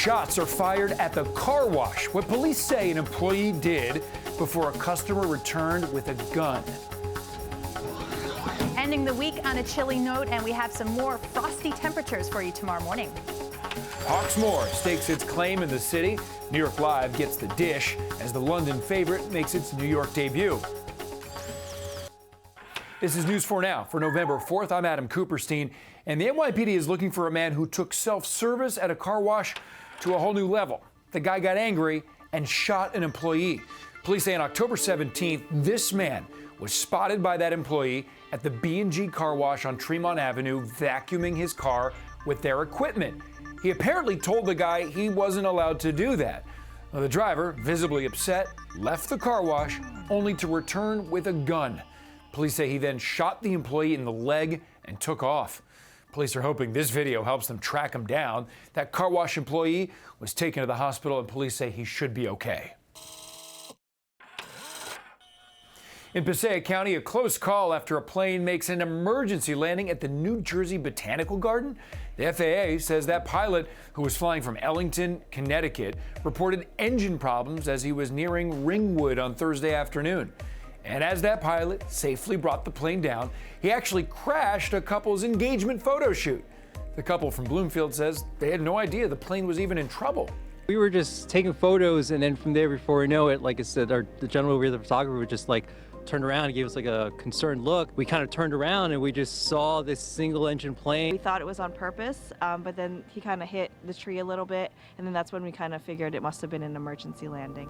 Shots are fired at the car wash. What police say an employee did before a customer returned with a gun. Ending the week on a chilly note, and we have some more frosty temperatures for you tomorrow morning. Hawksmoor stakes its claim in the city. New York Live gets the dish as the London favorite makes its New York debut. This is News 4 Now for November 4th. I'm Adam Cooperstein, and the NYPD is looking for a man who took self-service at a car wash to a whole new level. The guy got angry and shot an employee. Police say on October 17th, this man was spotted by that employee at the B&G car wash on Tremont Avenue, vacuuming his car with their equipment. He apparently told the guy he wasn't allowed to do that. Now, the driver, visibly upset, left the car wash only to return with a gun. Police say he then shot the employee in the leg and took off. Police are hoping this video helps them track him down. That car wash employee was taken to the hospital, and police say he should be okay. In Passaic County, a close call after a plane makes an emergency landing at the New Jersey Botanical Garden. The FAA says that pilot, who was flying from Ellington, Connecticut, reported engine problems as he was nearing Ringwood on Thursday afternoon. And as that pilot safely brought the plane down, he actually crashed a couple's engagement photo shoot. The couple from Bloomfield says they had no idea the plane was even in trouble. We were just taking photos, and then from there, before we know it, like I said, the gentleman over here, the photographer, would just turned around and gave us a concerned look. We kind of turned around and we just saw this single engine plane. We thought it was on purpose, but then he kind of hit the tree a little bit, and then that's when we kind of figured it must have been an emergency landing.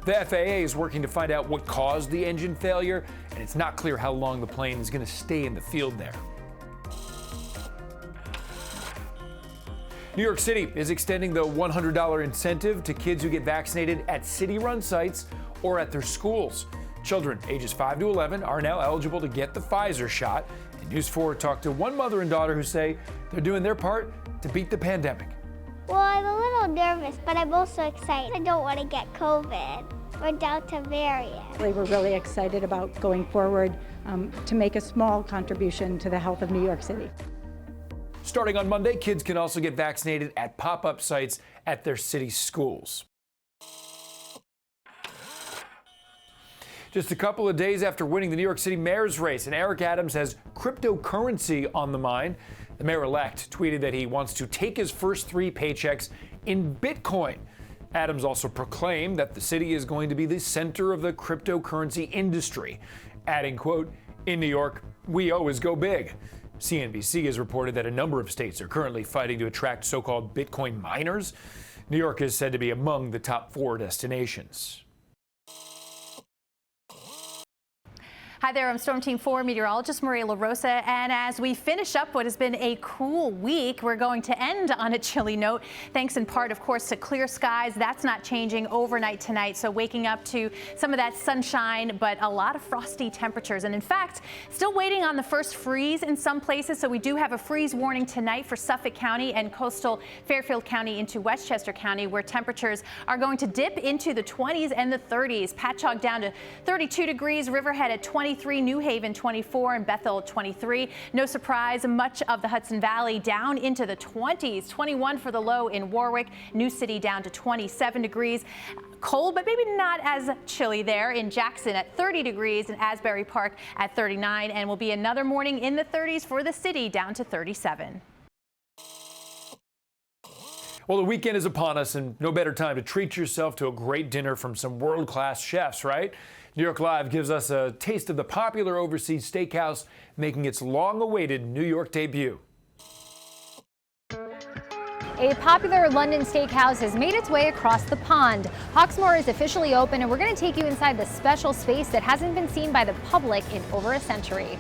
The FAA is working to find out what caused the engine failure, and it's not clear how long the plane is going to stay in the field there. New York City is extending the $100 incentive to kids who get vaccinated at city-run sites or at their schools. Children ages 5 to 11 are now eligible to get the Pfizer shot. And News 4 talked to one mother and daughter who say they're doing their part to beat the pandemic. Well, I'm a little nervous, but I'm also excited. I don't want to get COVID or Delta variant. We're really excited about going forward to make a small contribution to the health of New York City. Starting on Monday, kids can also get vaccinated at pop-up sites at their city schools. Just a couple of days after winning the New York City mayor's race, and Eric Adams has cryptocurrency on the mind. The mayor-elect tweeted that he wants to take his first 3 paychecks in Bitcoin. Adams also proclaimed that the city is going to be the center of the cryptocurrency industry, adding, quote, "In New York, we always go big." CNBC has reported that a number of states are currently fighting to attract so-called Bitcoin miners. New York is said to be among the top 4 destinations. Hi there, I'm Storm Team 4 meteorologist Maria LaRosa, and as we finish up what has been a cool week, we're going to end on a chilly note, thanks in part, of course, to clear skies. That's not changing overnight tonight, so waking up to some of that sunshine, but a lot of frosty temperatures. And in fact, still waiting on the first freeze in some places, so we do have a freeze warning tonight for Suffolk County and coastal Fairfield County into Westchester County, where temperatures are going to dip into the 20s and the 30s. Patchogue down to 32 degrees, Riverhead at 23, New Haven 24, and Bethel 23. No surprise, much of the Hudson Valley down into the 20s, 21 for the low in Warwick, New City down to 27 degrees. Cold, but maybe not as chilly there in Jackson at 30 degrees and Asbury Park at 39, and will be another morning in the 30s for the city down to 37. Well, the weekend is upon us, and no better time to treat yourself to a great dinner from some world-class chefs, right? New York Live gives us a taste of the popular overseas steakhouse making its long-awaited New York debut. A popular London steakhouse has made its way across the pond. Hawksmoor is officially open, and we're going to take you inside the special space that hasn't been seen by the public in over a century.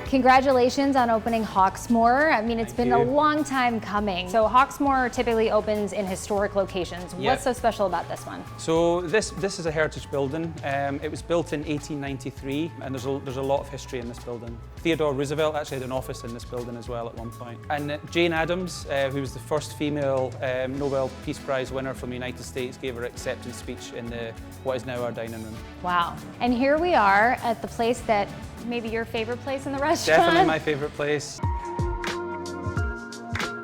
Congratulations on opening Hawksmoor. I mean, it's been a long time coming. So Hawksmoor typically opens in historic locations. Yeah. What's so special about this one? So this is a heritage building. It was built in 1893, and there's a lot of history in this building. Theodore Roosevelt actually had an office in this building as well at one point. And Jane Addams, who was the first female Nobel Peace Prize winner from the United States, gave her acceptance speech in what is now our dining room. Wow. And here we are at the place that maybe your favorite place in the restaurant? Definitely my favorite place.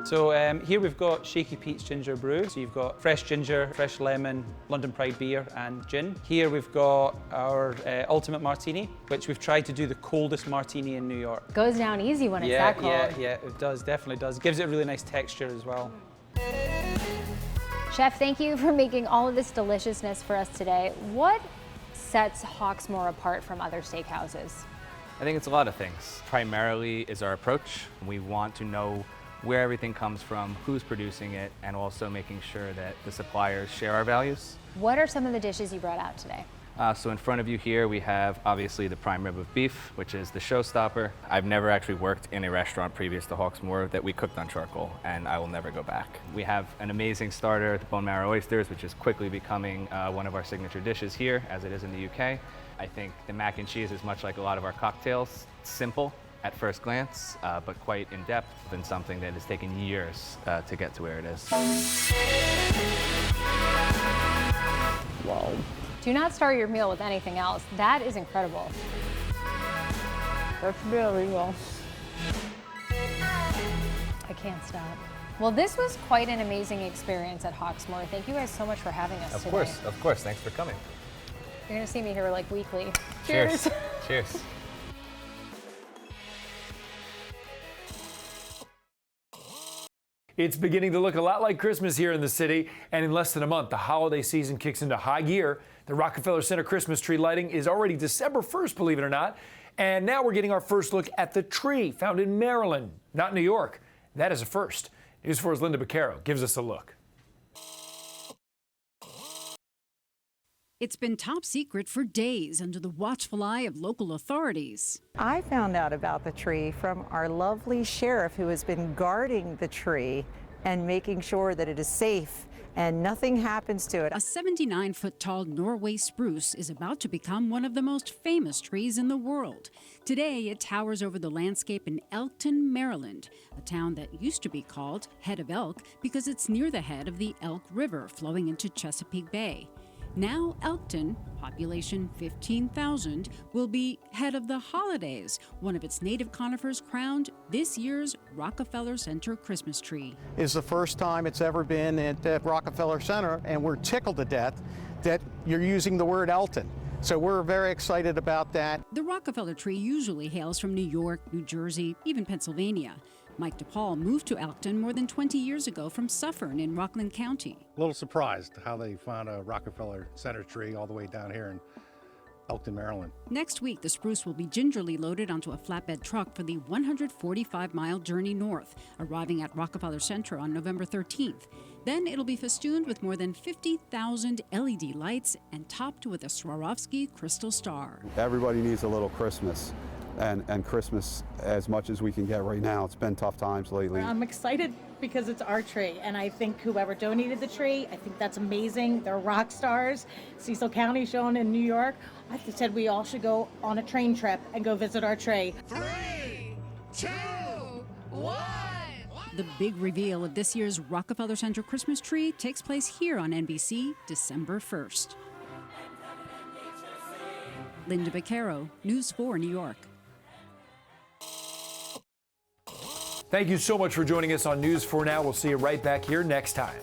So here we've got Shaky Pete's Ginger Brew. So you've got fresh ginger, fresh lemon, London Pride beer and gin. Here we've got our Ultimate Martini, which we've tried to do the coldest martini in New York. Goes down easy when it's that cold. Yeah, it does, definitely does. Gives it a really nice texture as well. Chef, thank you for making all of this deliciousness for us today. What sets Hawksmoor apart from other steakhouses? I think it's a lot of things. Primarily is our approach. We want to know where everything comes from, who's producing it, and also making sure that the suppliers share our values. What are some of the dishes you brought out today? So in front of you here, we have obviously the prime rib of beef, which is the showstopper. I've never actually worked in a restaurant previous to Hawksmoor that we cooked on charcoal, and I will never go back. We have an amazing starter, the bone marrow oysters, which is quickly becoming one of our signature dishes here, as it is in the UK. I think the mac and cheese is much like a lot of our cocktails. It's simple at first glance, but quite in-depth, and something that has taken years to get to where it is. Wow. Do not start your meal with anything else. That is incredible. That's very well. I can't stop. Well, this was quite an amazing experience at Hawksmoor. Thank you guys so much for having us today. Of course. Thanks for coming. You're gonna see me here like weekly. Cheers. Cheers. It's beginning to look a lot like Christmas here in the city, and in less than a month, the holiday season kicks into high gear. The Rockefeller Center Christmas tree lighting is already December 1st, believe it or not, and now we're getting our first look at the tree found in Maryland, not New York. That is a first. News 4's Linda Baccaro gives us a look. It's been top secret for days under the watchful eye of local authorities. I found out about the tree from our lovely sheriff who has been guarding the tree and making sure that it is safe and nothing happens to it. A 79-foot tall Norway spruce is about to become one of the most famous trees in the world. Today, it towers over the landscape in Elkton, Maryland, a town that used to be called Head of Elk because it's near the head of the Elk River flowing into Chesapeake Bay. Now Elkton, population 15,000, will be Head of the Holidays, one of its native conifers crowned this year's Rockefeller Center Christmas tree. It's the first time it's ever been at Rockefeller Center, and we're tickled to death that you're using the word Elkton. So we're very excited about that. The Rockefeller tree usually hails from New York, New Jersey, even Pennsylvania. Mike DePaul moved to Elkton more than 20 years ago from Suffern in Rockland County. A little surprised how they found a Rockefeller Center tree all the way down here in Elkton, Maryland. Next week, the spruce will be gingerly loaded onto a flatbed truck for the 145-mile journey north, arriving at Rockefeller Center on November 13th. Then it'll be festooned with more than 50,000 LED lights and topped with a Swarovski crystal star. Everybody needs a little Christmas. And Christmas as much as we can get right now. It's been tough times lately. I'm excited because it's our tree, and I think whoever donated the tree, I think that's amazing. They're rock stars. Cecil County shown in New York. I said we all should go on a train trip and go visit our tree. 3, 2, 1. The big reveal of this year's Rockefeller Center Christmas tree takes place here on NBC December 1st. Linda Baccaro, News 4 New York. Thank you so much for joining us on News 4 Now. We'll see you right back here next time.